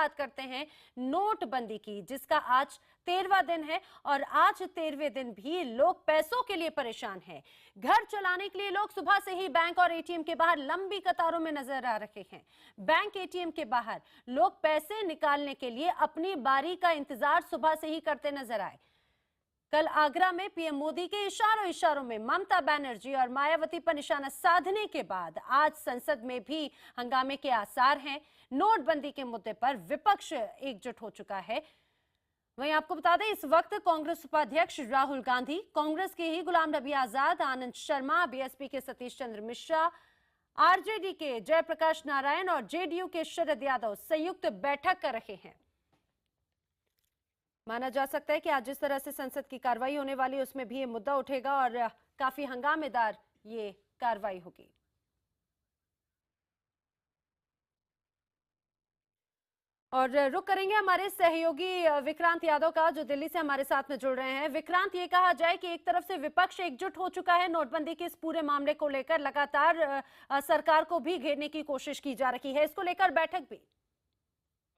बात करते हैं नोटबंदी की, जिसका आज 13वां दिन है और आज 13वें दिन भी लोग पैसों के लिए परेशान हैं। घर चलाने के लिए लोग सुबह से ही बैंक और एटीएम के बाहर लंबी कतारों में नजर आ रहे हैं। बैंक एटीएम के बाहर लोग पैसे निकालने के लिए अपनी बारी का इंतजार सुबह से ही करते नजर आए। कल आगरा में पीएम मोदी के इशारों में ममता बनर्जी और मायावती पर निशाना साधने के बाद आज संसद में भी हंगामे के आसार हैं। नोटबंदी के मुद्दे पर विपक्ष एकजुट हो चुका है। वहीं आपको बता दें, इस वक्त कांग्रेस उपाध्यक्ष राहुल गांधी, कांग्रेस के ही गुलाम नबी आजाद, आनंद शर्मा, बीएसपी के सतीश चंद्र मिश्रा, आरजेडी के जयप्रकाश नारायण और जेडीयू के शरद यादव संयुक्त बैठक कर रहे हैं। माना जा सकता है कि आज जिस तरह से संसद की कार्रवाई होने वाली है उसमें भी ये मुद्दा उठेगा और काफी हंगामेदार ये कार्रवाई होगी। और रुक करेंगे हमारे सहयोगी विक्रांत यादव का, जो दिल्ली से हमारे साथ में जुड़ रहे हैं। विक्रांत, ये कहा जाए कि एक तरफ से विपक्ष एकजुट हो चुका है नोटबंदी के इस पूरे मामले को लेकर, लगातार सरकार को भी घेरने की कोशिश की जा रही है, इसको लेकर बैठक भी।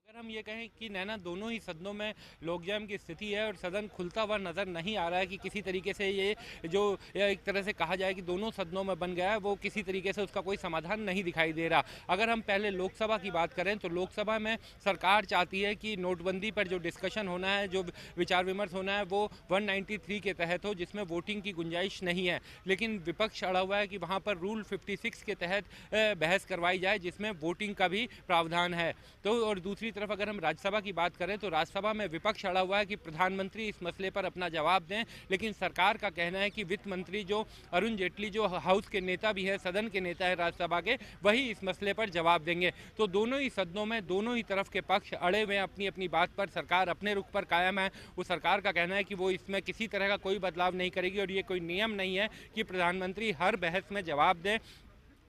अगर हम ये कहें कि नैना दोनों ही सदनों में लोकजम की स्थिति है और सदन खुलता हुआ नजर नहीं आ रहा है कि किसी तरीके से ये जो एक तरह से कहा जाए कि दोनों सदनों में बन गया है, वो किसी तरीके से उसका कोई समाधान नहीं दिखाई दे रहा। अगर हम पहले लोकसभा की बात करें तो लोकसभा में सरकार चाहती है कि नोटबंदी पर जो डिस्कशन होना है, जो विचार विमर्श होना है, वो 193 के तहत हो, जिसमें वोटिंग की गुंजाइश नहीं है। लेकिन विपक्ष अड़ा हुआ है कि वहाँ पर रूल 56 के तहत बहस करवाई जाए, जिसमें वोटिंग का भी प्रावधान है। तो और दूसरी तरफ अगर हम राज्यसभा की बात करें तो राज्यसभा में विपक्ष अड़ा हुआ है कि प्रधानमंत्री इस मसले पर अपना जवाब दें, लेकिन सरकार का कहना है कि वित्त मंत्री जो अरुण जेटली, जो हाउस के नेता भी है, सदन के नेता है राज्यसभा के, वही इस मसले पर जवाब देंगे। तो दोनों ही सदनों में दोनों ही तरफ के पक्ष अड़े हुए हैं अपनी अपनी बात पर। सरकार अपने रुख पर कायम है। वो सरकार का कहना है कि वो इसमें किसी तरह का कोई बदलाव नहीं करेगी और ये कोई नियम नहीं है कि प्रधानमंत्री हर बहस में जवाब दे।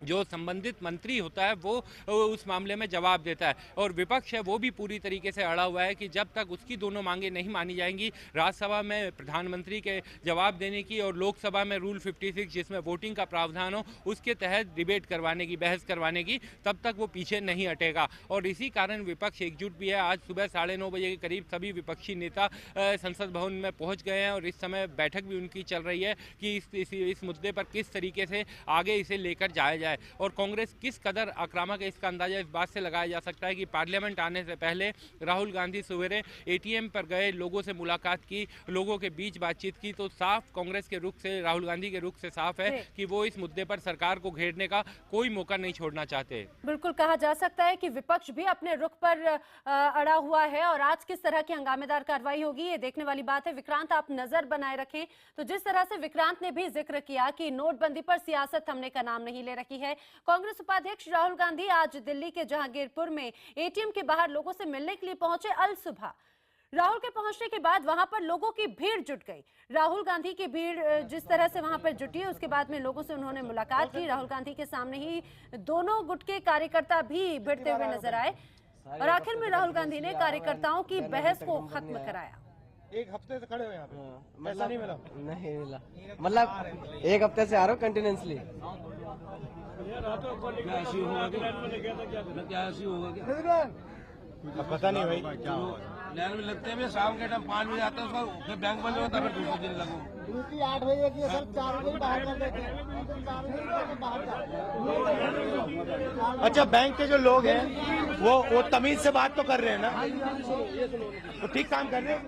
जो संबंधित मंत्री होता है वो उस मामले में जवाब देता है। और विपक्ष है वो भी पूरी तरीके से अड़ा हुआ है कि जब तक उसकी दोनों मांगे नहीं मानी जाएंगी, राज्यसभा में प्रधानमंत्री के जवाब देने की और लोकसभा में रूल 56 जिसमें वोटिंग का प्रावधान हो, उसके तहत डिबेट करवाने की, बहस करवाने की, तब तक वो पीछे नहीं हटेगा। और इसी कारण विपक्ष एकजुट भी है। आज सुबह 9:30 बजे के करीब सभी विपक्षी नेता संसद भवन में पहुँच गए हैं और इस समय बैठक भी उनकी चल रही है कि इस मुद्दे पर किस तरीके से आगे इसे लेकर जाया जाए। और कांग्रेस किस कदर आक्रामक है, इसका अंदाजा इस बात से लगाया जा सकता है कि पार्लियामेंट आने से पहले राहुल गांधी सवेरे एटीएम पर गए, लोगों से मुलाकात की, लोगों के बीच बातचीत की, तो साफ कांग्रेस के रुख से, राहुल गांधी के रुख से साफ है कि वो इस मुद्दे पर सरकार को घेरने का कोई मौका नहीं छोड़ना चाहते। बिल्कुल कहा जा सकता है कि विपक्ष भी अपने रुख पर अड़ा हुआ है और आज किस तरह की हंगामेदार कार्रवाई होगी ये देखने वाली बात है। विक्रांत, आप नजर बनाए रखें। तो जिस तरह से विक्रांत ने भी जिक्र किया कि नोटबंदी पर सियासत थमने का नाम नहीं ले रही है, कांग्रेस उपाध्यक्ष राहुल गांधी आज दिल्ली के जहांगीरपुर में एटीएम के बाहर लोगों से मिलने के लिए पहुंचे। अल सुबह राहुल के पहुंचने के बाद वहां पर लोगों की भीड़ जुट गई। राहुल गांधी की भीड़ जिस तरह से वहां पर जुटी, उसके बाद में लोगों से उन्होंने मुलाकात की। राहुल गांधी के सामने ही दोनों गुट के कार्यकर्ता भी भिड़ते हुए नजर आए और आखिर में राहुल गांधी ने कार्यकर्ताओं की बहस को खत्म कराया। एक हफ्ते से खड़े हो यहाँ पे, पैसा नहीं मिला? नहीं मिला, मतलब एक हफ्ते से आ रहा हूँ कंटिन्यूसली। पता नहीं भाई क्या लाइन में लगते हैं, शाम के टाइम 5 बजे आता है, उसका फिर बैंक बंद होता है, फिर दूसरे दिन लगो। ड्यूटी 8 बजे की सर, 4 बजे बाहर कर देते हैं। अच्छा, बैंक के जो लोग हैं वो तमीज से बात तो कर रहे हैं ना, वो ठीक काम कर रहे हैं?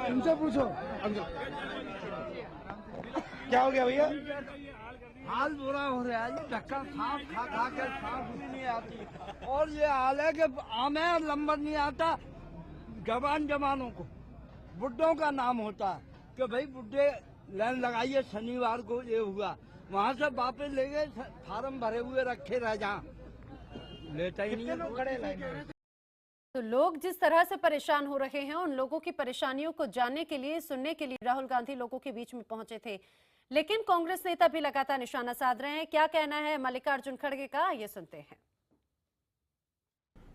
उनसे पूछो क्या हो गया भैया? हाल बुरा हो रहा है, ये धक्का सांस खा खा के सांस भी नहीं आती और ये हाल है कि हमें नंबर नहीं आता। जवानों को बुड्ढों का नाम होता है कि भाई बुड्ढे लाइन लगाइए, शनिवार को ये हुआ, वहाँ से वापस ले गए, फार्म भरे हुए रखे रह जा, लेता ही नहीं लोग खड़े लाइन में। तो लोग जिस तरह से परेशान हो रहे हैं, उन लोगों की परेशानियों को जानने के लिए, सुनने के लिए राहुल गांधी लोगों के बीच में पहुंचे थे। लेकिन कांग्रेस नेता भी लगातार निशाना साध रहे हैं। क्या कहना है मल्लिकार्जुन खड़गे का, ये सुनते हैं।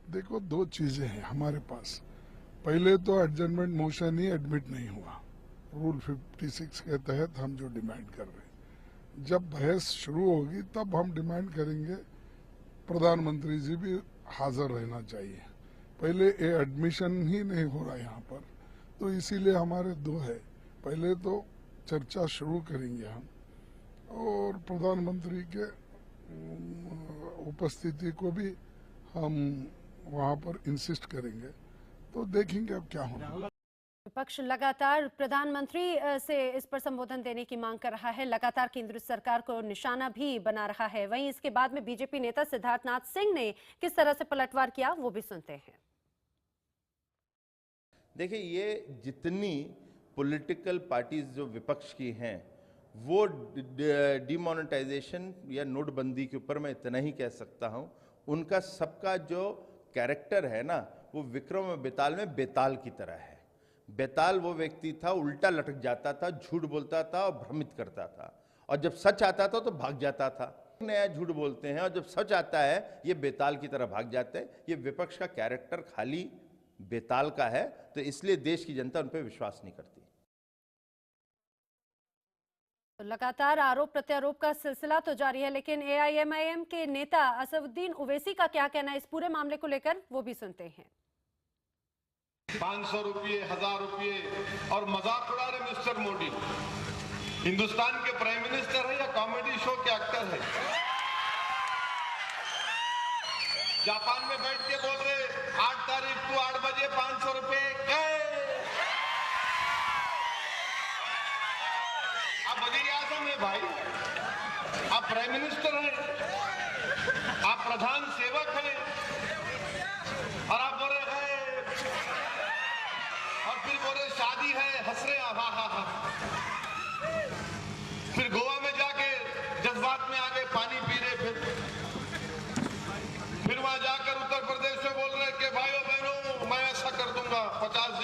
देखो, दो चीजें हैं हमारे पास। पहले तो एडजर्नमेंट मोशन ही एडमिट नहीं हुआ, रूल 56 के तहत हम जो डिमांड कर रहे हैं। जब बहस शुरू होगी तब हम डिमांड करेंगे प्रधानमंत्री जी भी हाजिर रहना चाहिए। पहले ये एडमिशन ही नहीं हो रहा यहाँ पर, तो इसीलिए हमारे दो है। पहले तो चर्चा शुरू करेंगे हम और प्रधानमंत्री के उपस्थिति को भी हम वहाँ पर इंसिस्ट करेंगे, तो देखेंगे अब क्या होना। विपक्ष लगातार प्रधानमंत्री से इस पर संबोधन देने की मांग कर रहा है, लगातार केंद्र सरकार को निशाना भी बना रहा है। वहीं इसके बाद में बीजेपी नेता सिद्धार्थनाथ सिंह ने किस तरह से पलटवार किया वो भी सुनते हैं। देखिए, ये जितनी पॉलिटिकल पार्टीज जो विपक्ष की हैं, वो डिमोनेटाइजेशन या नोटबंदी के ऊपर मैं इतना ही कह सकता हूं, उनका सबका जो कैरेक्टर है ना, वो विक्रम बेताल में बेताल की तरह है। बेताल वो व्यक्ति था, उल्टा लटक जाता था, झूठ बोलता था और भ्रमित करता था, और जब सच आता था तो भाग जाता था। नया झूठ बोलते हैं और जब सच आता है ये बेताल की तरह भाग जाते हैं। ये विपक्ष का कैरेक्टर खाली बेताल का है, तो इसलिए देश की जनता उन पर विश्वास नहीं करती। तो लगातार आरोप प्रत्यारोप का सिलसिला तो जारी है, लेकिन एआईएमआईएम के नेता असदुद्दीन ओवैसी का क्या कहना है इस पूरे मामले को लेकर, वो भी सुनते हैं। 500 रुपये, 1000 रुपये और मजाक उड़ा रहे मिस्टर मोदी। हिंदुस्तान के प्राइम मिनिस्टर है या कॉमेडी शो के एक्टर है? जापान में बैठ के बोल रहे 8 तारीख को 8 बजे 500 रुपये गए। आप वजीर आजम है भाई, आप प्राइम मिनिस्टर हैं, आप प्रधान सेवक हैं, और आप बोल रहे हैं, और फिर बोल रहे शादी है, हंस रहे हा हा हा। फिर गोवा में जाके जज्बात में आगे पानी पी रहे, फिर वहां जाकर उत्तर प्रदेश में बोल रहे कि भाइयों बहनों मैं ऐसा कर दूंगा, 50